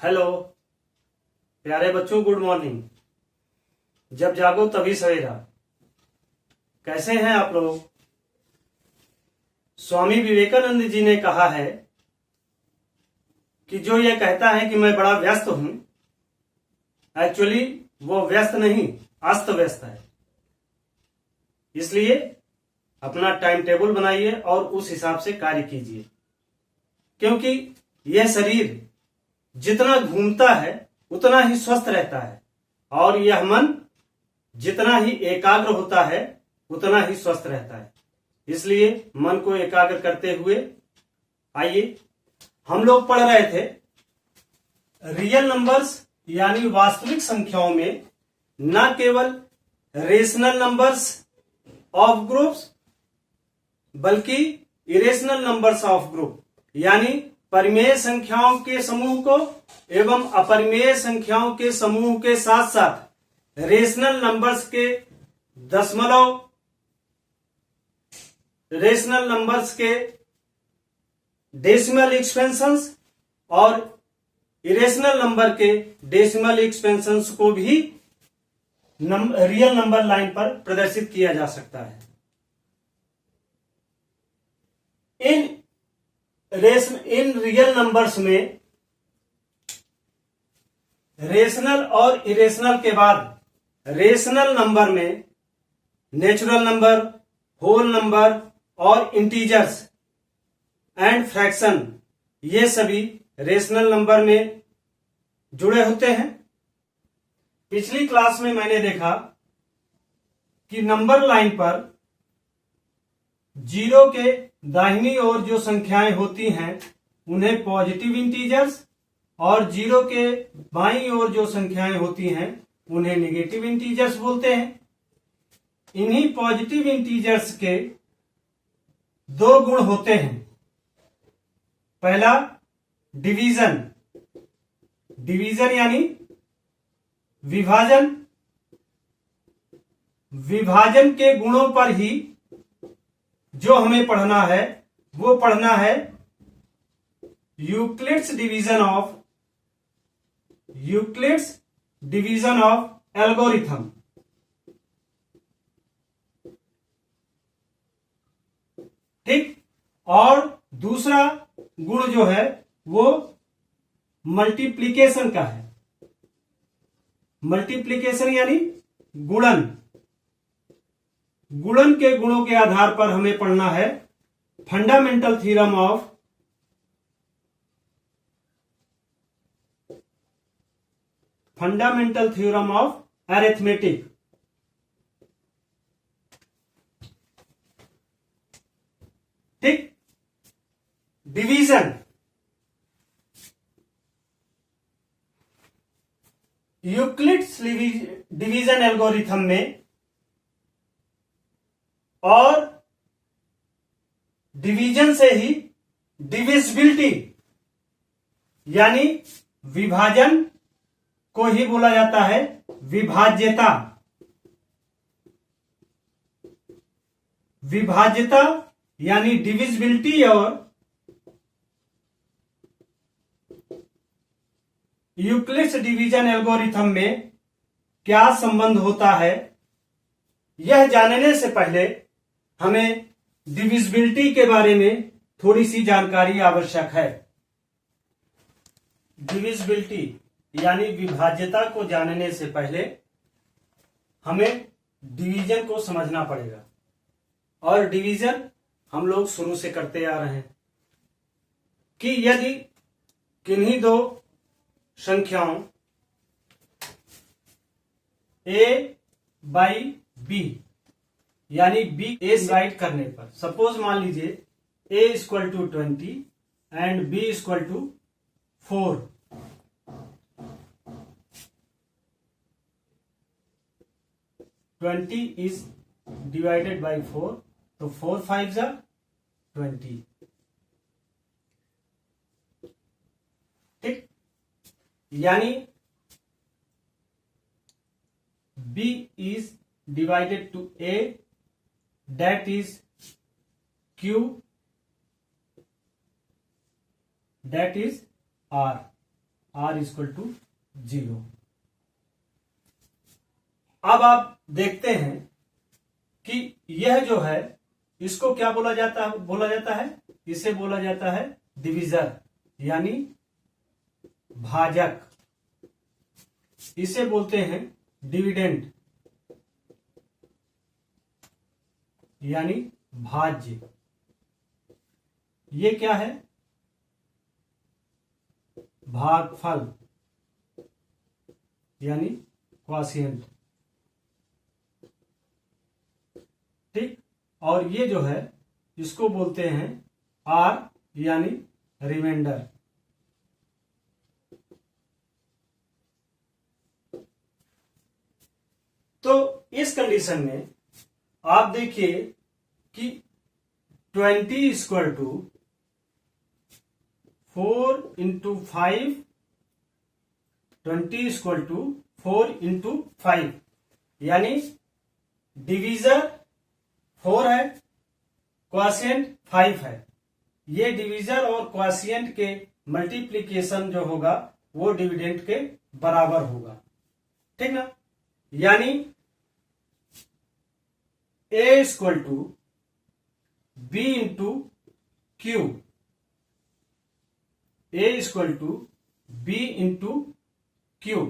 Hello प्यारे बच्चों, good morning. जब जागो तभी सवेरा। कैसे हैं आप लोग? स्वामी विवेकानंद जी ने कहा है कि जो ये कहता है कि मैं बड़ा व्यस्त हूं, एक्चुअली वो व्यस्त नहीं, अस्त व्यस्त है। इसलिए अपना टाइम टेबल बनाइए और उस हिसाब से कार्य कीजिए, क्योंकि यह शरीर जितना घूमता है उतना ही स्वस्थ रहता है और यह मन जितना ही एकाग्र होता है उतना ही स्वस्थ रहता है। इसलिए मन को एकाग्र करते हुए आइए, हम लोग पढ़ रहे थे रियल नंबर्स यानी वास्तविक संख्याओं में न केवल रेशनल नंबर्स ऑफ ग्रुप्स बल्कि इरेशनल नंबर्स ऑफ ग्रुप यानी परिमेय संख्याओं के समूह को एवं अपरिमेय संख्याओं के समूह के साथ साथ रेशनल नंबर्स के दशमलव, रेशनल नंबर्स के डेसिमल एक्सपेंशंस और इरेशनल नंबर के डेसिमल एक्सपेंशंस को भी रियल नंबर लाइन पर प्रदर्शित किया जा सकता है। इन रियल नंबर्स में रेशनल और इरेशनल के बाद रेशनल नंबर में नेचुरल नंबर, होल नंबर और इंटीजर्स एंड फ्रैक्शन ये सभी रेशनल नंबर में जुड़े होते हैं। पिछली क्लास में मैंने देखा कि नंबर लाइन पर जीरो के दाहिनी ओर जो संख्याएं होती हैं उन्हें पॉजिटिव इंटीजर्स और जीरो के बाईं ओर जो संख्याएं होती हैं उन्हें नेगेटिव इंटीजर्स बोलते हैं। इन्हीं पॉजिटिव इंटीजर्स के दो गुण होते हैं। पहला डिवीजन, डिवीजन यानी विभाजन। विभाजन के गुणों पर ही जो हमें पढ़ना है वो पढ़ना है यूक्लिड्स डिवीजन ऑफ एल्गोरिथम। ठीक। और दूसरा गुण जो है वो मल्टीप्लिकेशन का है। मल्टीप्लिकेशन यानी गुणन। गुणन के गुणों के आधार पर हमें पढ़ना है फंडामेंटल थ्योरम ऑफ अरिथमेटिक। ठीक। डिवीजन, यूक्लिड्स डिवीजन एल्गोरिथम में और डिवीजन से ही डिविजिबिलिटी यानी विभाजन को ही बोला जाता है विभाज्यता। विभाज्यता यानी डिविजिबिलिटी और यूक्लिड्स डिवीजन एल्गोरिथम में क्या संबंध होता है, यह जानने से पहले हमें डिविजिबिलिटी के बारे में थोड़ी सी जानकारी आवश्यक है। डिविजिबिलिटी यानी विभाज्यता को जानने से पहले हमें डिवीजन को समझना पड़ेगा। और डिवीजन हम लोग शुरू से करते आ रहे हैं कि यदि किन्हीं दो संख्याओं a बाई b यानी b a डिवाइड करने पर, सपोज मान लीजिए a equal to 20 and b equal to 4। Twenty is divided by 4, तो 4 5 जा 20। ठीक। यानी b is divided to a, that is q, that is r। r equal to 0। अब आप देखते हैं कि यह जो है इसको क्या बोला जाता है इसे बोला जाता है डिविजर यानी भाजक। इसे बोलते हैं डिविडेंड यानी भाज्य। ये क्या है? भागफल यानी क्वॉशिएंट। ठीक, और ये जो है इसको बोलते हैं आर यानी रिमाइंडर। तो इस कंडीशन में आप देखिए कि 20 इक्वल टू 4 इंटू 5, 20 इक्वल टू 4 इंटू 5 यानी डिवीजर 4 है, क्वॉशिएंट 5 है। ये डिवीजर और क्वॉशिएंट के मल्टीप्लीकेशन जो होगा वो डिविडेंड के बराबर होगा। ठीक ना? यानी a equal to b into Q, a equal to b into Q.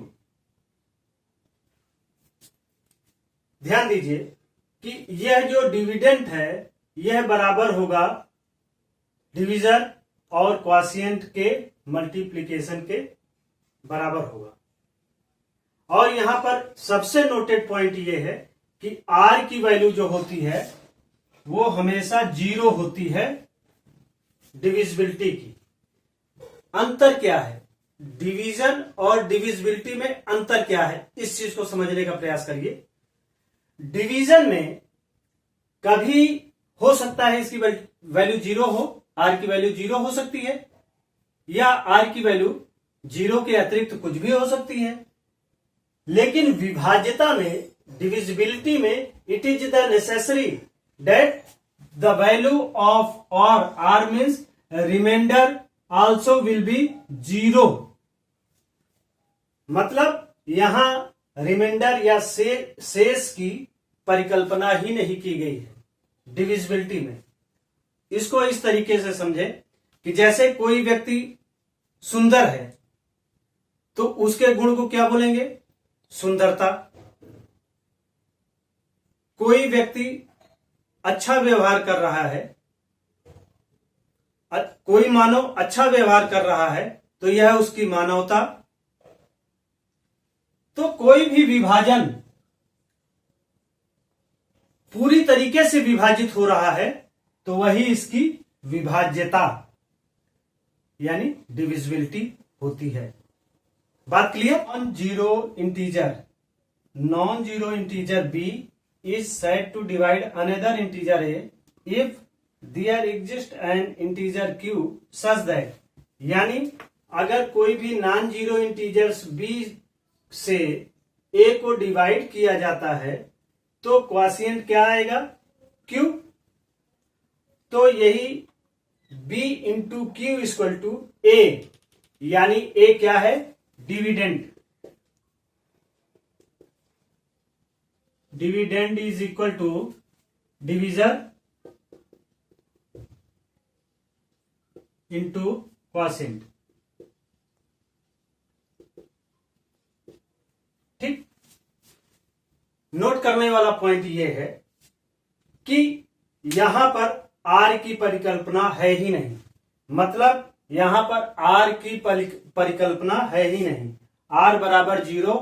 ध्यान दीजिए कि यह जो डिविडेंड है यह बराबर होगा डिवीजर और क्वॉशिएंट के मल्टीप्लिकेशन के बराबर होगा। और यहां पर सबसे नोटेड पॉइंट यह है कि r की वैल्यू जो होती है वो हमेशा 0 होती है डिविजिबिलिटी की। अंतर क्या है? डिवीजन और डिविजिबिलिटी में अंतर क्या है, इस चीज को समझने का प्रयास करिए। डिवीजन में कभी हो सकता है इसकी वैल्यू 0 हो, r की वैल्यू 0 हो सकती है, या r की वैल्यू 0 के अतिरिक्त कुछ भी हो सकती है। लेकिन विभाज्यता में, डिविजिबिलिटी में, it is the necessary that the value of और r means remainder also will be 0। मतलब यहां रिमाइंडर या शेष की परिकल्पना ही नहीं की गई है डिविजिबिलिटी में। इसको इस तरीके से समझें कि जैसे कोई व्यक्ति सुंदर है तो उसके गुण को क्या बोलेंगे? सुंदरता। कोई व्यक्ति अच्छा व्यवहार कर रहा है, कोई मानव अच्छा व्यवहार कर रहा है तो यह उसकी मानवता। तो कोई भी विभाजन पूरी तरीके से विभाजित हो रहा है तो वही इसकी विभाज्यता यानी डिविजिबिलिटी होती है। बात clear? Non zero integer b is said to divide another integer a if there exists an integer q such that, यानी अगर कोई भी नॉन जीरो इंटीजर्स b से a को डिवाइड किया जाता है तो क्वॉशिएंट क्या आएगा? q। तो यही b into Q equal to a, यानी a क्या है? Dividend. Dividend is equal to divisor into quotient. ठीक, नोट करने वाला पॉइंट यह है कि यहां पर r की परिकल्पना है ही नहीं। मतलब यहां पर r की परिकल्पना है ही नहीं। r बराबर 0,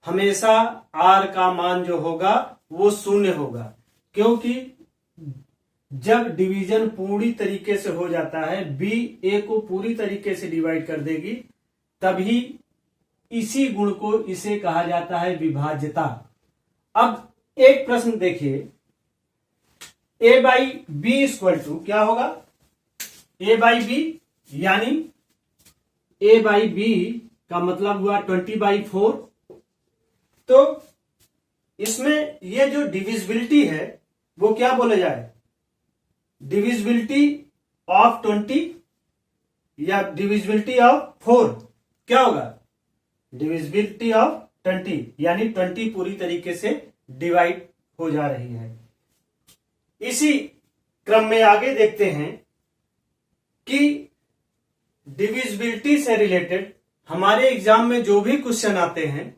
हमेशा r का मान जो होगा वो 0 होगा, क्योंकि जब डिवीजन पूरी तरीके से हो जाता है, b a को पूरी तरीके से डिवाइड कर देगी, तभी इसी गुण को इसे कहा जाता है विभाज्यता। अब एक प्रश्न देखिए, a by B equal to क्या होगा? a बाई बी, यानी a बाई बी का मतलब हुआ 20/4। तो इसमें ये जो डिविजिबिलिटी है वो क्या बोला जाए? डिविजिबिलिटी ऑफ 20 या डिविजिबिलिटी ऑफ 4। क्या होगा, डिविजिबिलिटी ऑफ 20, यानी 20 पूरी तरीके से डिवाइड हो जा रही है। इसी क्रम में आगे देखते हैं कि डिविजिबिलिटी से रिलेटेड हमारे एग्जाम में जो भी क्वेश्चन आते हैं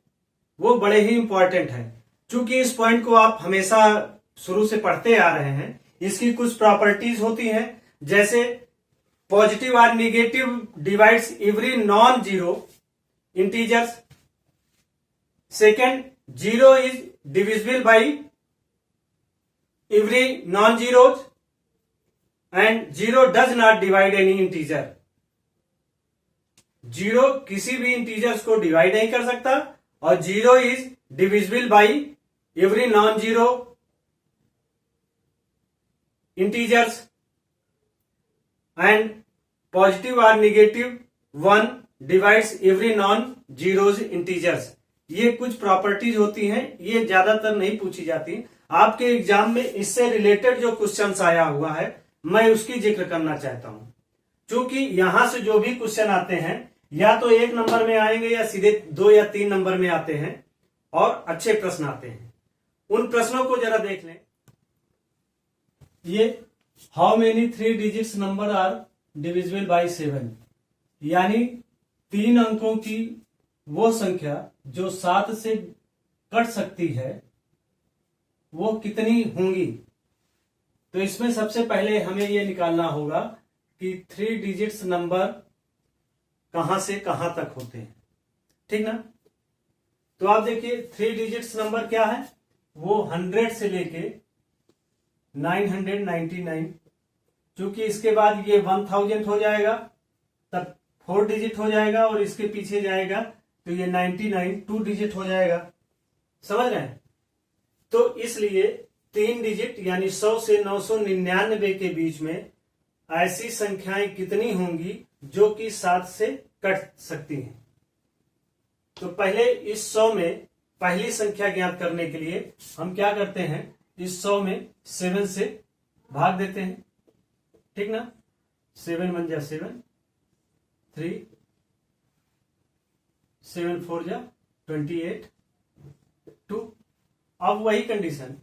वो बड़े ही इंपॉर्टेंट है। क्योंकि इस पॉइंट को आप हमेशा शुरू से पढ़ते आ रहे हैं। इसकी कुछ प्रॉपर्टीज होती हैं, जैसे पॉजिटिव और negative divides every non zero integers. Second, zero is divisible by every non zeros and zero does not divide any integer. जीरो किसी भी इंटीजर्स को डिवाइड नहीं कर सकता और zero is divisible by every non zero integers and positive और negative one divides every non zeros integers. ये कुछ प्रॉपर्टीज होती हैं, ये ज्यादातर नहीं पूछी जाती। आपके एग्जाम में इससे रिलेटेड जो क्वेश्चन आया हुआ है मैं उसकी जिक्र करना चाहता हूं। क्योंकि यहां से जो भी क्वेश्चन आते हैं या तो 1 नंबर में आएंगे या सीधे 2 या 3 नंबर में आते हैं और अच्छे प्रश्न आते हैं। उन प्रश्नों को जरा देख लें। ये how many 3 digits number are divisible by 7, यानी 3 अंकों की वो संख्या जो 7 से कट सकती है वो कितनी होंगी। तो इसमें सबसे पहले हमें ये निकालना होगा कि 3 डिजिट्स नंबर कहां से कहां तक होते हैं, ठीक ना। तो आप देखिए 3 डिजिट्स नंबर क्या है, वो 100 से लेके 999, क्योंकि इसके बाद ये 1000 हो जाएगा तब 4 डिजिट हो जाएगा और इसके पीछे जाएगा तो ये 99 2 डिजिट हो जाएगा। समझ रहे हैं। तो इसलिए 3 डिजिट यानी 100 से 999 के बीच में ऐसी संख्याएं कितनी होंगी जो कि 7 से कट सकती हैं। तो पहले इस 100 में पहली संख्या ज्ञात करने के लिए हम क्या करते हैं, इस 100 में 7 से भाग देते हैं, ठीक ना। 7 1 जा 7, 3 7 4 जा 28, 2। अब वही कंडीशन,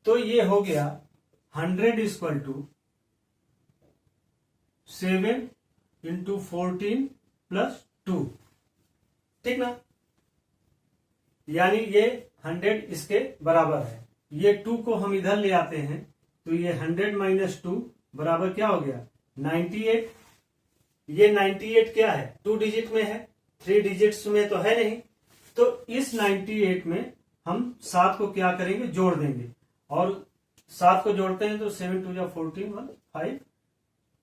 तो ये हो गया 100 इक्वल टू 7 इंटू 14 प्लस 2, ठीक ना। यानी ये 100 इसके बराबर है। ये 2 को हम इधर ले आते हैं तो ये 100 माइनस 2 बराबर क्या हो गया 98। ये 98 क्या है, 2 डिजिट में है, 3 डिजिट्स में तो है नहीं। तो इस 98 में हम 7 को क्या करेंगे, जोड़ देंगे। और 7 को जोड़ते हैं तो 7 2 जा 14 1 5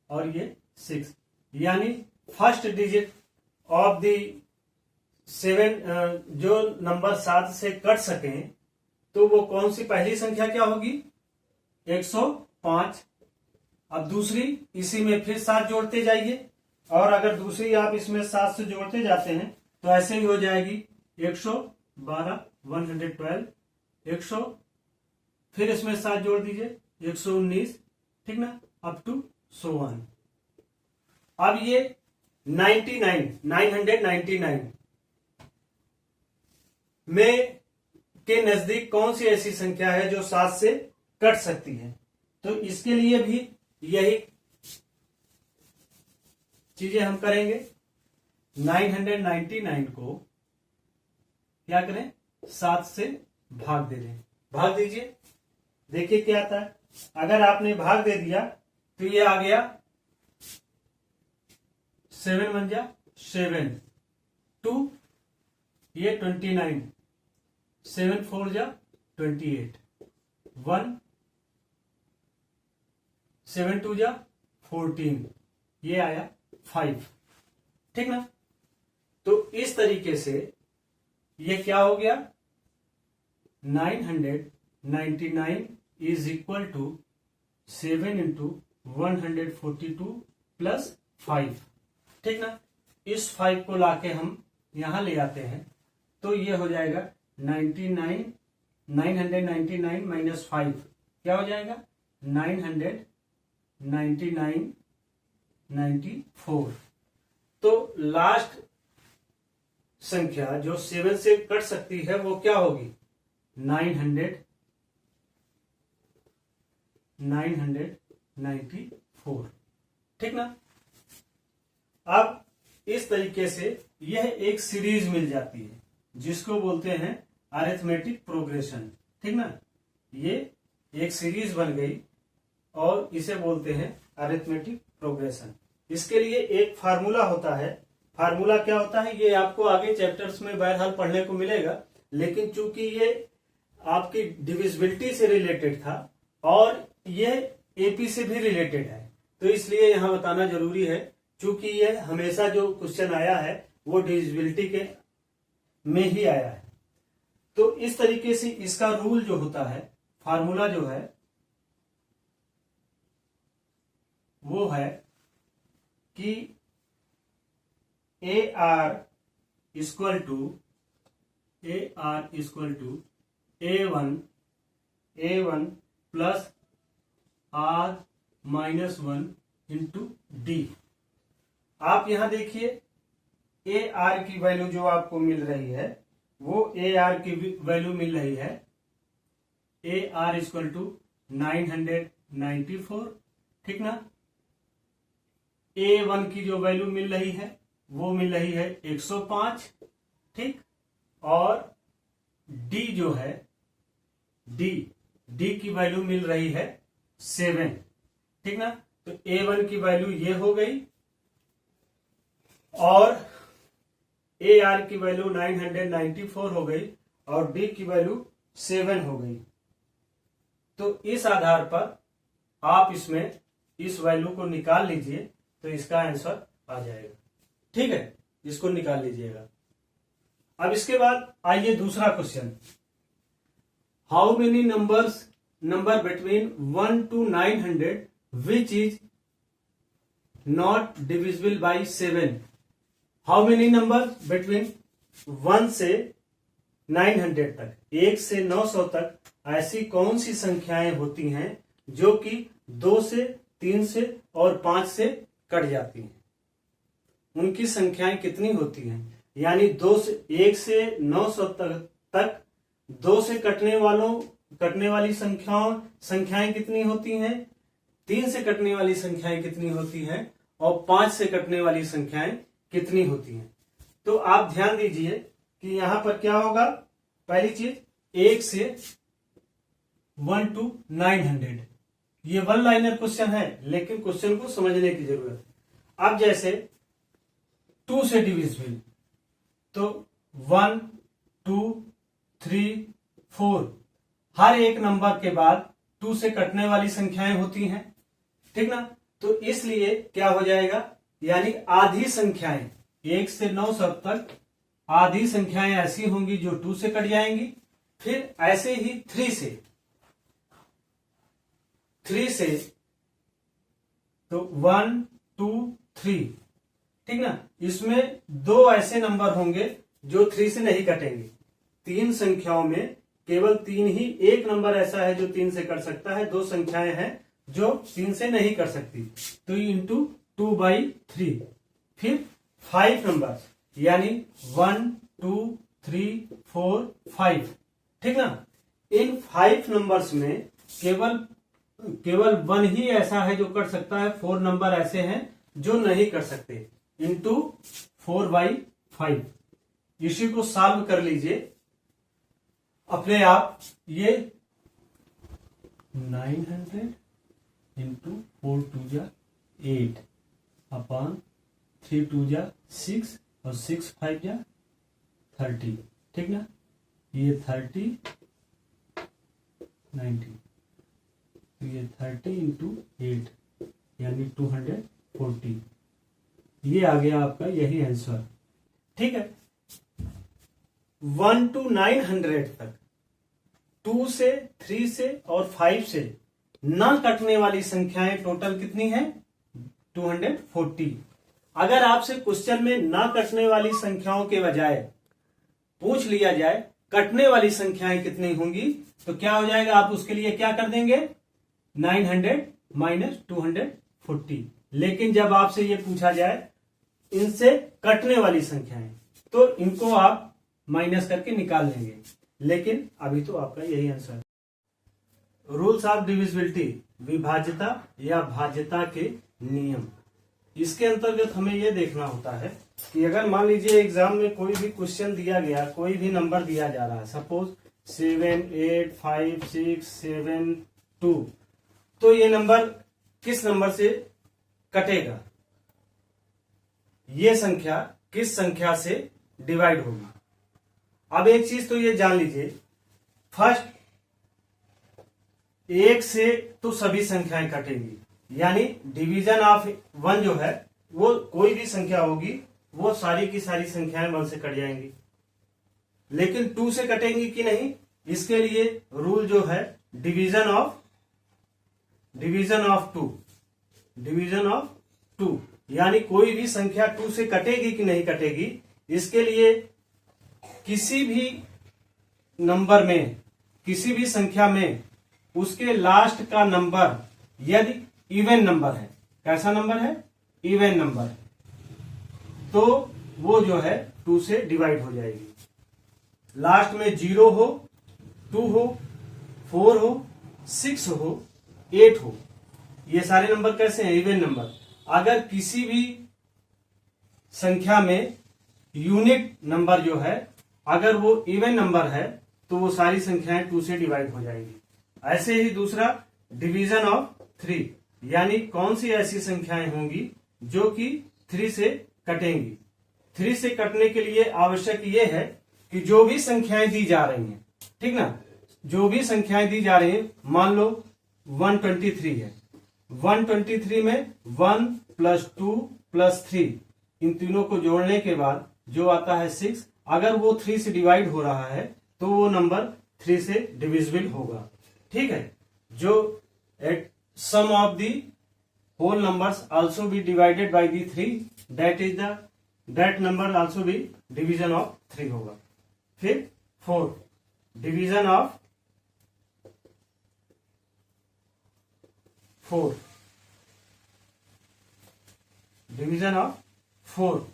और ये 6, यानी फर्स्ट डिजिट ऑफ द 7 जो नंबर 7 से कट सके तो वो कौन सी पहली संख्या क्या होगी 105। अब दूसरी इसी में फिर 7 जोड़ते जाइए और अगर दूसरी आप इसमें 7 से जोड़ते जाते हैं तो ऐसे ही हो जाएगी 112 112 100, फिर इसमें 7 जोड़ दीजिए 119, ठीक ना, अप टू 100। अब ये 999 में के नजदीक कौन सी ऐसी संख्या है जो 7 से कट सकती है। तो इसके लिए भी यही चीजें हम करेंगे। 999 को क्या करें, 7 से भाग दे दें। भाग दीजिए, देखिए क्या आता है। अगर आपने भाग दे दिया तो ये आ गया 7 1 जा 7, 2 ये 29, 7 4 जा 28, 1 7 2 जा 14, ये आया 5, ठीक ना। तो इस तरीके से ये क्या हो गया 999 is equal to 7 into 142 plus 5, ठीक ना। इस 5 को लाके हम यहां ले आते हैं तो ये हो जाएगा 999 माइनस 5 क्या हो जाएगा 994। तो लास्ट संख्या जो 7 से कट सकती है वो क्या होगी? 994। ठीक ना? अब इस तरीके से यह एक सीरीज मिल जाती है जिसको बोलते हैं अरिथमेटिक प्रोग्रेशन। ठीक ना? ये एक सीरीज बन गई और इसे बोलते हैं अरिथमेटिक प्रोग्रेशन। इसके लिए एक फार्मूला होता है। फार्मूला क्या होता है ये आपको आगे चैप्टर्स में बहरहाल पढ़ने को मिलेगा, लेकिन चूंकि ये आपकी डिविजिबिलिटी से रिलेटेड था और ये एपी से भी रिलेटेड है, तो इसलिए यहां बताना जरूरी है। चूंकि ये हमेशा जो क्वेश्चन आया है वो डिविजिबिलिटी के में ही आया है, तो इस तरीके से इसका रूल जो होता है, फार्मूला जो है वो है कि A R equal to A one plus R minus 1 into D. आप यहां देखिए ए आर की वैल्यू जो आपको मिल रही है वो ए आर की वैल्यू मिल रही है ए आर इक्वल टू 994। ठीक ना? A1 की जो वैल्यू मिल रही है वो मिल रही है 105। ठीक? और D जो है D की वैल्यू मिल रही है 7। ठीक ना? तो A1 की वैल्यू ये हो गई और AR की वैल्यू 994 हो गई और D की वैल्यू 7 हो गई। तो इस आधार पर आप इसमें इस वैल्यू को निकाल लीजिए तो इसका आंसर आ जाएगा। ठीक है, इसको निकाल लीजिएगा। अब इसके बाद आइए दूसरा question. How many number between 1 to 900 which is not divisible by 7। How many number between 1 से 900 तक, 1 से 900 तक ऐसी कौन सी संख्याएं होती हैं जो कि 2 से 3 से और 5 से कट जाती हैं? उनकी संख्याएं कितनी होती हैं? यानी 1 से 900 तक 2 से कटने वाली संख्याएं कितनी होती हैं, 3 से कटने वाली संख्याएं कितनी होती हैं और 5 से कटने वाली संख्याएं कितनी होती हैं? तो आप ध्यान दीजिए कि यहां पर क्या होगा। पहली चीज 1 से 1 to 900, ये वन लाइनर क्वेश्चन है लेकिन क्वेश्चन को समझने की जरूरत है। अब जैसे 2 से डिविजिबल तो 1 2 3 4, हर एक नंबर के बाद 2 से कटने वाली संख्याएं होती हैं। ठीक ना? तो इसलिए क्या हो जाएगा, यानी आधी संख्याएं 1 से 900 तक आधी संख्याएं ऐसी होंगी जो 2 से कट जाएंगी। फिर ऐसे ही 3 से तो 1 2 3। ठीक ना? इसमें 2 ऐसे नंबर होंगे जो 3 से नहीं कटेंगे। 3 संख्याओं में केवल 3 ही, एक नंबर ऐसा है जो 3 से कट सकता है, 2 संख्याएं हैं जो 3 से नहीं कट सकती। तो इंटू 2/3। फिर 5 नंबर यानी 1 2 3 4 5। ठीक ना? इन 5 नंबर्स में केवल 1 ही ऐसा है जो कट सकता है, 4 नंबर ऐसे हैं जो नहीं कर सकते। इंटू 4/5। इसी को सॉल्व कर लीजिए अपने आप। ये 900 इंटू 4 2 जा 8 अपॉन 3 2 जा 6 और 6 5 जा 30। ठीक ना? ये 30 90, तो ये 30 इंटू 8 यानी 240। ये आ गया आपका यही आंसर। ठीक है? 1 to 900 तक 2 से 3 से और 5 से ना कटने वाली संख्याएं टोटल कितनी है? 240। अगर आपसे क्वेश्चन में ना कटने वाली संख्याओं के बजाय पूछ लिया जाए कटने वाली संख्याएं कितनी होंगी तो क्या हो जाएगा, आप उसके लिए क्या कर देंगे, 900 माइनस 240। लेकिन जब आपसे ये पूछा जाए इनसे कटने वाली संख्याएं तो इनको आप माइनस करके निकाल लेंगे, लेकिन अभी तो आपका यही आंसर है। रूल्स ऑफ डिविजिबिलिटी, विभाज्यता या भाज्यता के नियम। इसके अंतर्गत हमें यह देखना होता है कि अगर मान लीजिए एग्जाम में कोई भी क्वेश्चन दिया गया, कोई भी नंबर दिया जा रहा है, सपोज 7, 8, 5, 6, 7, 2, तो ये नंबर किस नंबर से कटेगा, ये संख्या किस संख्या से डिवाइड होगी। अब एक चीज तो ये जान लीजिए, फर्स्ट 1 से तो सभी संख्याएं कटेंगी, यानी डिवीजन ऑफ 1 जो है वो कोई भी संख्या होगी वो सारी की सारी संख्याएं 1 से कट जाएंगी। लेकिन 2 से कटेंगी कि नहीं, इसके लिए रूल जो है डिवीजन ऑफ 2, यानी कोई भी संख्या 2 से कटेगी कि नहीं कटेगी, इसके लिए किसी भी नंबर में, किसी भी संख्या में उसके लास्ट का नंबर यदि इवन नंबर है, कैसा नंबर है, इवन नंबर, तो वो जो है 2 से डिवाइड हो जाएगी। लास्ट में 0 हो, 2 हो, 4 हो, 6 हो, 8 हो, ये सारे नंबर कैसे हैं, इवन नंबर। अगर किसी भी संख्या में यूनिट नंबर जो है अगर वो इवन नंबर है तो वो सारी संख्याएं 2 से डिवाइड हो जाएगी। ऐसे ही दूसरा डिवीजन ऑफ 3, यानी कौन सी ऐसी संख्याएं होंगी जो कि 3 से कटेंगी। 3 से कटने के लिए आवश्यक ये है कि जो भी संख्याएं दी जा रही हैं, ठीक ना, जो भी संख्याएं दी जा रही हैं, मान लो 123 है, 123 में 1 + 2 + 3, इन तीनों को जोड़ने के बाद जो आता है 6, अगर वो 3 से डिवाइड हो रहा है तो वो नंबर 3 से डिविजिबल होगा। ठीक है, जो at sum of the whole numbers also be divided by the 3, that number also be division of 3 होगा। फिर 4 डिवीजन ऑफ 4,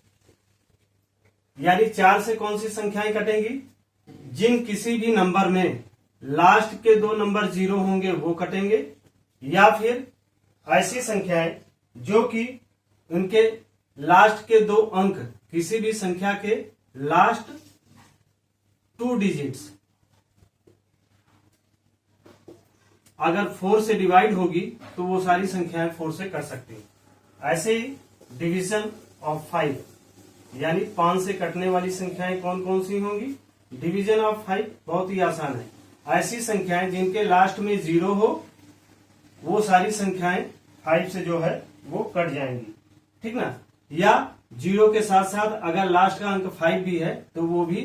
यानी 4 से कौन सी संख्याएं कटेंगी, जिन किसी भी नंबर में लास्ट के 2 नंबर 0 होंगे वो कटेंगे, या फिर ऐसी संख्याएं जो कि उनके लास्ट के 2 अंक, किसी भी संख्या के लास्ट 2 डिजिट्स अगर 4 से डिवाइड होगी तो वो सारी संख्याएं 4 से कट सकती हैं। ऐसे ही डिवीजन ऑफ 5, यानी 5 से कटने वाली संख्याएं कौन कौन सी होंगी, डिवीजन ऑफ 5 बहुत ही आसान है। ऐसी संख्याएं जिनके लास्ट में 0 हो वो सारी संख्याएं 5 से जो है वो कट जाएंगी, ठीक ना, या 0 के साथ साथ अगर लास्ट का अंक 5 भी है तो वो भी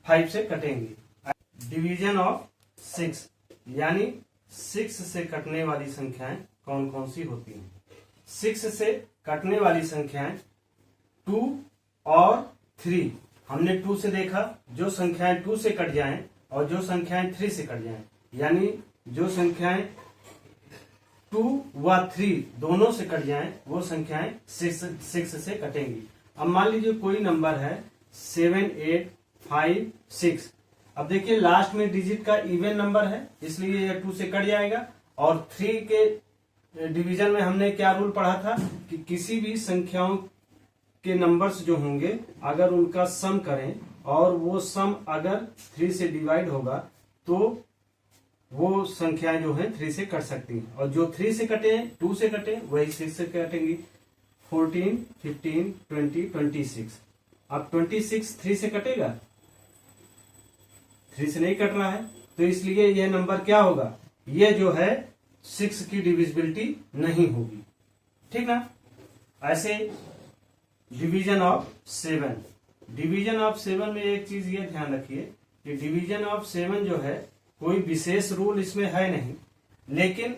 5 से कटेंगी। डिवीजन ऑफ 6, यानी 6 से कटने वाली संख्याएं कौन कौन सी होती हैं। 6 से कटने वाली संख्याएं 2 और 3, हमने 2 से देखा, जो संख्याएं 2 से कट जाएं और जो संख्याएं 3 से कट जाएं, यानी जो संख्याएं 2 व 3 दोनों से कट जाएं वो संख्याएं 6 से कटेंगी। अब मान लीजिए कोई नंबर है 7, 8, 5, 6, अब देखिए लास्ट में डिजिट का इवन नंबर है इसलिए यह 2 से कट जाएगा। और 3 के डिवीजन में हमने क्या रूल पढ़ा था कि किसी भी संख्याओं के नंबर्स जो होंगे अगर उनका सम करें और वो सम अगर 3 से डिवाइड होगा तो वो संख्याएं जो है 3 से कट सकती हैं, और जो 3 से कटे 2 से कटे वही 6 से कटेंगी। 14, 15, 20, 26। अब 26 3 से कटेगा, 3 से नहीं कट रहा है, तो इसलिए यह नंबर क्या होगा, ये जो है 6 की डिविजिबिलिटी नहीं होगी, ठीक ना। ऐसे डिवीजन ऑफ 7, डिवीजन ऑफ 7 में एक चीज ये ध्यान रखिए कि डिवीजन ऑफ 7 जो है कोई विशेष रूल इसमें है नहीं, लेकिन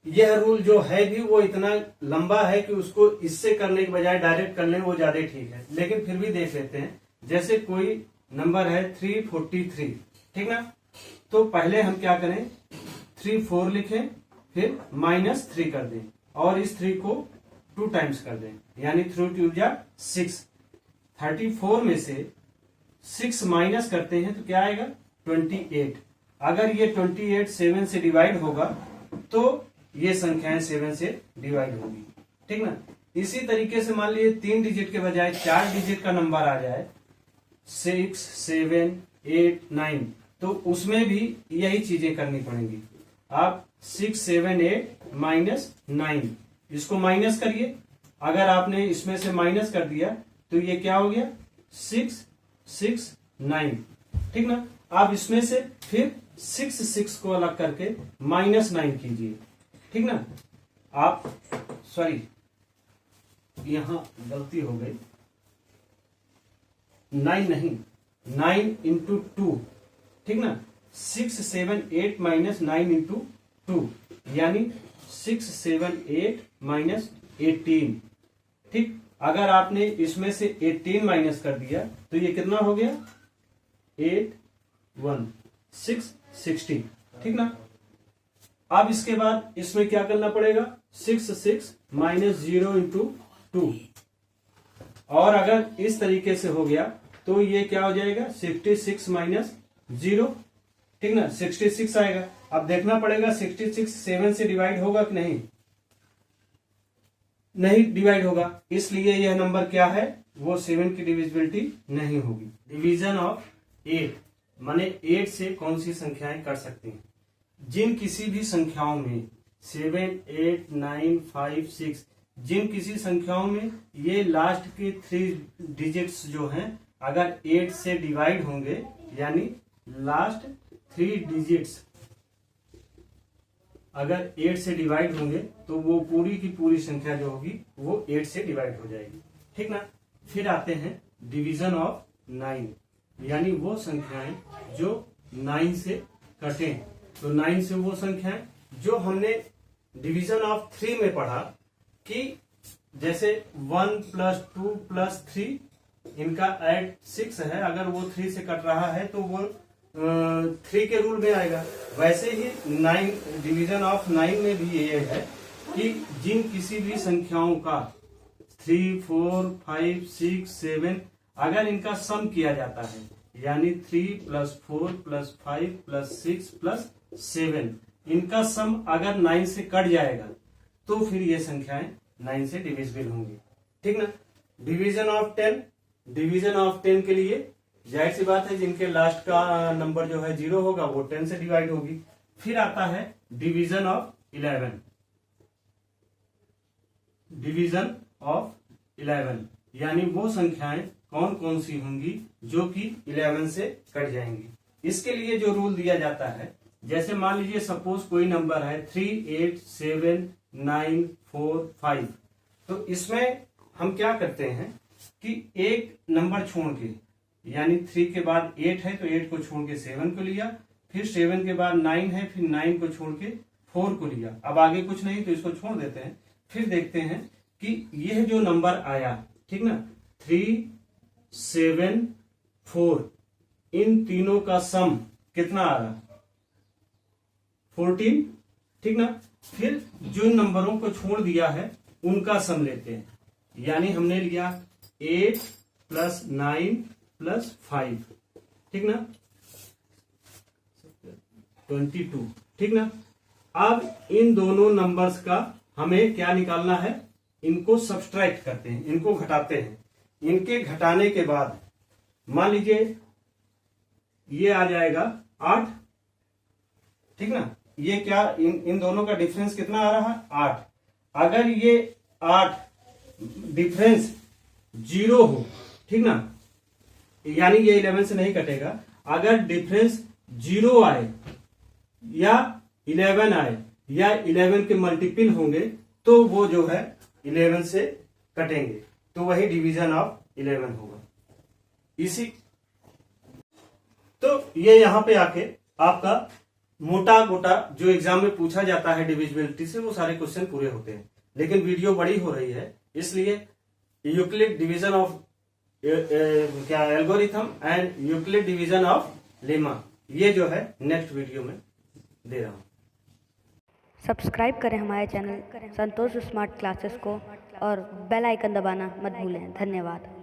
यह रूल जो है भी वो इतना लंबा है कि उसको इससे करने के बजाय डायरेक्ट कर लें वो ज्यादा ठीक है, लेकिन फिर भी देख लेते हैं। जैसे कोई नंबर है 343, ठीक ना, तो पहले हम क्या करें 34 लिखें, फिर -3 कर दें और इस 3 को 2 टाइम्स कर दें, यानी 3 2 जा 6, 34 में से 6 माइनस करते हैं तो क्या आएगा 28। अगर ये 28 7 से डिवाइड होगा तो ये संख्याएं 7 से डिवाइड होगी, ठीक ना। इसी तरीके से मान लीजिए 3 डिजिट के बजाय 4 डिजिट का नंबर आ जाए 6 7 8 9, तो उसमें भी यही चीजें करनी पड़ेंगी। आप 6 7 8 माइनस 9 इसको माइनस करिए। अगर आपने इसमें से माइनस कर दिया तो ये क्या हो गया 6 6 9, ठीक ना। आप इसमें से फिर 6 6 को अलग करके -9 कीजिए, ठीक ना। आप सॉरी यहां गलती हो गई, 9 नहीं 9 इंटू 2, ठीक ना। 6 7 8 माइनस 9 इंटू 2 यानी 6 7 8 माइनस 18, ठीक। अगर आपने इसमें से 18 माइनस कर दिया तो ये कितना हो गया 8 1 6 60, ठीक ना। अब इसके बाद इसमें क्या करना पड़ेगा 6 6 माइनस 0 इंटू 2, और अगर इस तरीके से हो गया तो ये क्या हो जाएगा 66 माइनस 0, ठीक ना, 66 आएगा। अब देखना पड़ेगा 66 7 से डिवाइड होगा कि नहीं, नहीं डिवाइड होगा, इसलिए यह नंबर क्या है वो 7 की डिविजिबिलिटी नहीं होगी। डिवीजन ऑफ 8 माने 8 से कौन सी संख्याएं कर सकते हैं। जिन किसी भी संख्याओं में 7 8 9 5 6 जिन किसी संख्याओं में ये लास्ट के 3 डिजिट्स जो हैं अगर 8 से डिवाइड होंगे, यानी लास्ट 3 डिजिट्स अगर 8 से डिवाइड होंगे तो वो पूरी की पूरी संख्या जो होगी वो 8 से डिवाइड हो जाएगी, ठीक ना। फिर आते हैं डिवीजन ऑफ 9, यानी वो संख्याएं जो 9 से कटे। तो 9 से वो संख्याएं जो हमने डिवीजन ऑफ 3 में पढ़ा कि जैसे 1 + 2 + 3 इनका ऐड 6 है, अगर वो 3 से कट रहा है तो वो 3 के रूल में आएगा। वैसे ही 9 डिवीजन ऑफ 9 में भी ये है कि जिन किसी भी संख्याओं का 3 4 5 6 7 अगर इनका सम किया जाता है, यानी 3 + 4 + 5 + 6 + 7 इनका सम अगर 9 से कट जाएगा तो फिर ये संख्याएं 9 से डिविजिबल होंगी, ठीक ना। डिवीजन ऑफ 10, डिवीजन ऑफ 10 के लिए जाहिर सी बात है जिनके लास्ट का नंबर जो है 0 होगा वो 10 से डिवाइड होगी। फिर आता है डिवीजन ऑफ 11, डिवीजन ऑफ 11 यानी वो संख्याएं कौन कौन सी होंगी जो कि 11 से कट जाएंगी। इसके लिए जो रूल दिया जाता है, जैसे मान लीजिए सपोज कोई नंबर है 3 8 7 9 4 5, तो इसमें हम क्या करते हैं कि एक नंबर छोड़ के, यानी 3 के बाद 8 है तो 8 को छोड़ के 7 को लिया, फिर 7 के बाद 9 है फिर 9 को छोड़ के 4 को लिया, अब आगे कुछ नहीं तो इसको छोड़ देते हैं। फिर देखते हैं कि यह जो नंबर आया, ठीक ना, 3 7 4 इन तीनों का सम कितना आ रहा 14, ठीक ना। फिर जो नंबरों को छोड़ दिया है उनका सम लेते हैं, यानी हमने लिया 8 + 9 + 5, ठीक ना, 22, ठीक ना। अब इन दोनों नंबर्स का हमें क्या निकालना है, इनको सब्सट्रैक्ट करते हैं, इनको घटाते हैं। इनके घटाने के बाद मान लीजिए ये आ जाएगा 8, ठीक ना। ये क्या इन दोनों का डिफरेंस कितना आ रहा है 8। अगर ये 8 डिफरेंस 0 हो, ठीक ना, यानी ये 11 से नहीं कटेगा। अगर डिफरेंस 0 आए या 11 आए या 11 के मल्टीपल होंगे तो वो जो है 11 से कटेंगे, तो वही डिवीजन ऑफ 11 होगा। इसी तो ये यहां पे आके आपका मोटा मोटा जो एग्जाम में पूछा जाता है डिविजिबिलिटी से वो सारे क्वेश्चन पूरे होते हैं। लेकिन वीडियो बड़ी हो रही है इसलिए यूक्लिड डिवीजन ऑफ क्या algorithm and Euclid division of lemma ये जो है नेक्स्ट वीडियो में दे रहा हूं। सब्सक्राइब करें हमारे चैनल संतोष स्मार्ट क्लासेस को और बेल आइकन दबाना मत भूलें। धन्यवाद।